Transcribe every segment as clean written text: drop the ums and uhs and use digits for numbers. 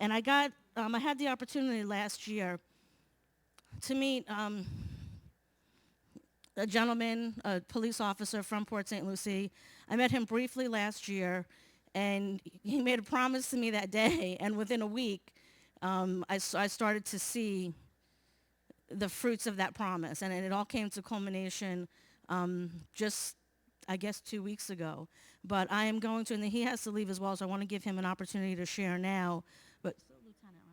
And I had the opportunity last year to meet a gentleman, a police officer from Port St. Lucie. I met him briefly last year, and he made a promise to me that day, and within a week, I started to see the fruits of that promise, and it all came to culmination just, I guess, 2 weeks ago. But I am going to, and he has to leave as well, so I want to give him an opportunity to share now. But still Lieutenant,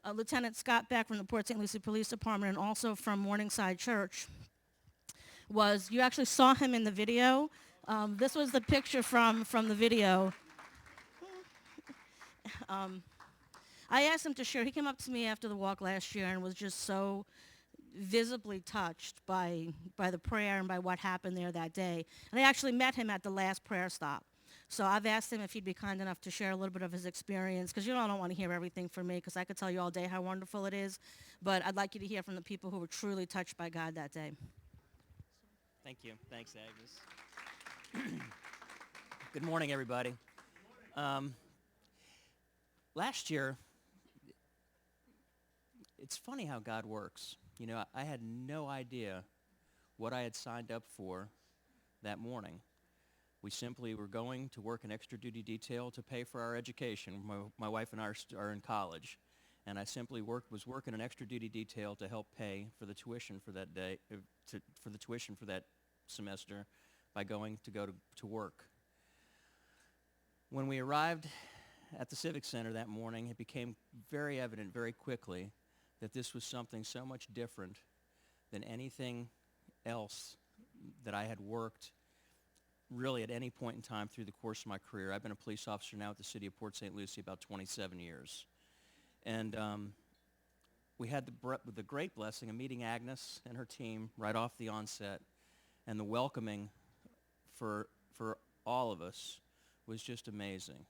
right? Lieutenant Scott Beck from the Port St. Lucie Police Department, and also from Morningside Church, you actually saw him in the video. This was the picture from the video. I asked him to share. He came up to me after the walk last year and was just so visibly touched by the prayer and by what happened there that day. And I actually met him at the last prayer stop. So I've asked him if he'd be kind enough to share a little bit of his experience, because I don't want to hear everything from me, because I could tell you all day how wonderful it is. But I'd like you to hear from the people who were truly touched by God that day. Thank you. Thanks, Agnes. Good morning, everybody. Last year, it's funny how God works. I had no idea what I had signed up for that morning. We simply were going to work an extra duty detail to pay for our education. My wife and I are in college, and I simply was working an extra duty detail to help pay for the tuition for that day, for the tuition for that semester by going to work. When we arrived at the Civic Center that morning, it became very evident very quickly that this was something so much different than anything else that I had worked really at any point in time through the course of my career. I've been a police officer now at the city of Port St. Lucie about 27 years. And we had the great blessing of meeting Agnes and her team right off the onset, and the welcoming for all of us was just amazing.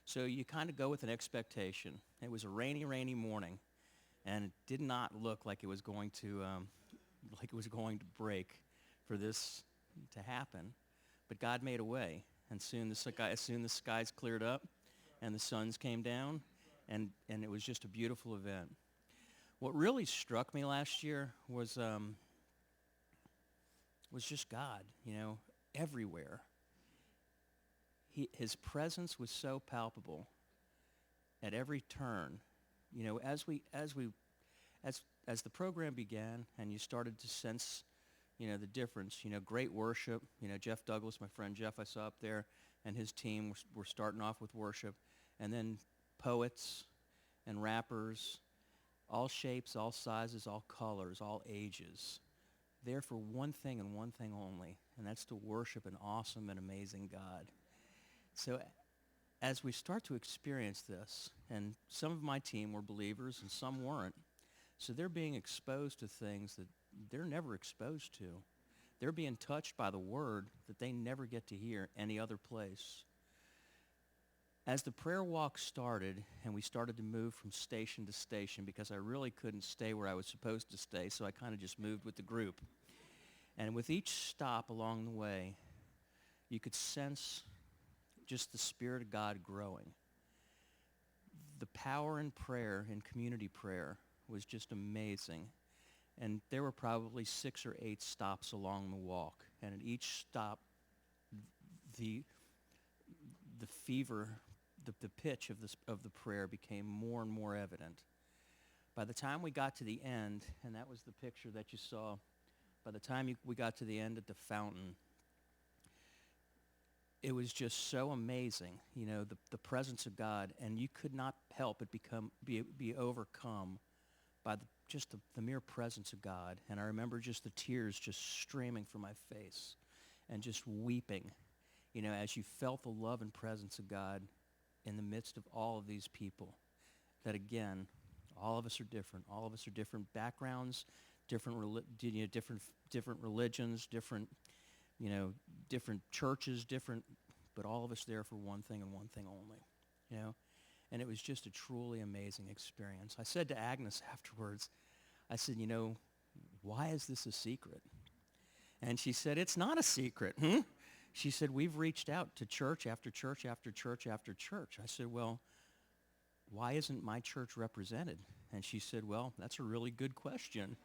So you kind of go with an expectation. It was a rainy morning, and it did not look like it was going to break for this to happen. But God made a way, and as soon the skies cleared up, and the suns came down, and it was just a beautiful event. What really struck me last year was just God, everywhere. His presence was so palpable at every turn. As the program began and you started to sense, the difference, great worship. Jeff Douglas, my friend Jeff I saw up there, and his team were starting off with worship. And then poets and rappers, all shapes, all sizes, all colors, all ages, there for one thing and one thing only, and that's to worship an awesome and amazing God. So as we start to experience this, and some of my team were believers and some weren't, so they're being exposed to things that they're never exposed to. They're being touched by the word that they never get to hear any other place. As the prayer walk started, and we started to move from station to station, because I really couldn't stay where I was supposed to stay, so I kind of just moved with the group. And with each stop along the way, you could sense just the Spirit of God growing. The power in prayer, in community prayer, was just amazing. And there were probably 6 or 8 stops along the walk. And at each stop, the fever, the pitch of the prayer became more and more evident. By the time we got to the end, and that was the picture that you saw, by the time we got to the end at the fountain, it was just so amazing, the presence of God, and you could not help but be overcome by the mere presence of God. And I remember just the tears just streaming from my face and just weeping, as you felt the love and presence of God in the midst of all of these people. That again, all of us are different. All of us are different backgrounds, different religions, different churches, but all of us there for one thing and one thing only, And it was just a truly amazing experience. I said to Agnes afterwards, I said, why is this a secret? And she said, it's not a secret. She said, we've reached out to church after church after church after church. I said, well, why isn't my church represented? And she said, well, that's a really good question.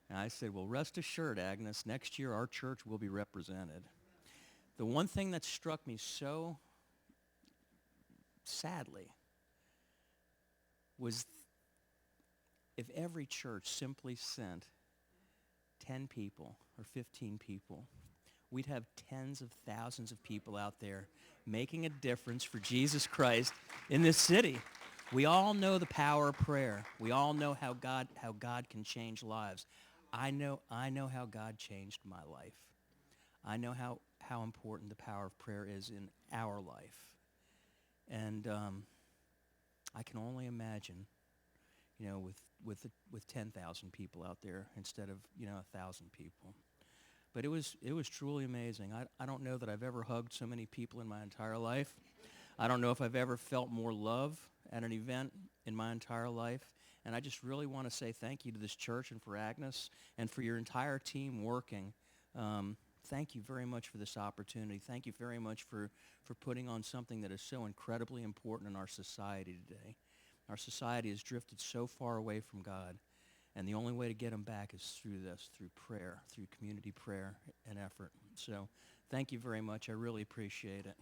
And I said, well, rest assured, Agnes, next year our church will be represented. The one thing that struck me so sadly was if every church simply sent 10 people or 15 people, we'd have tens of thousands of people out there making a difference for Jesus Christ in this city. We all know the power of prayer. We all know how God can change lives. I know how God changed my life. I know how important the power of prayer is in our life. And I can only imagine, with 10,000 people out there instead of 1,000 people. But it was truly amazing. I don't know that I've ever hugged so many people in my entire life. I don't know if I've ever felt more love at an event in my entire life. And I just really want to say thank you to this church and for Agnes and for your entire team working. Thank you very much for this opportunity. Thank you very much for putting on something that is so incredibly important in our society today. Our society has drifted so far away from God, and the only way to get them back is through this, through prayer, through community prayer and effort. So thank you very much. I really appreciate it.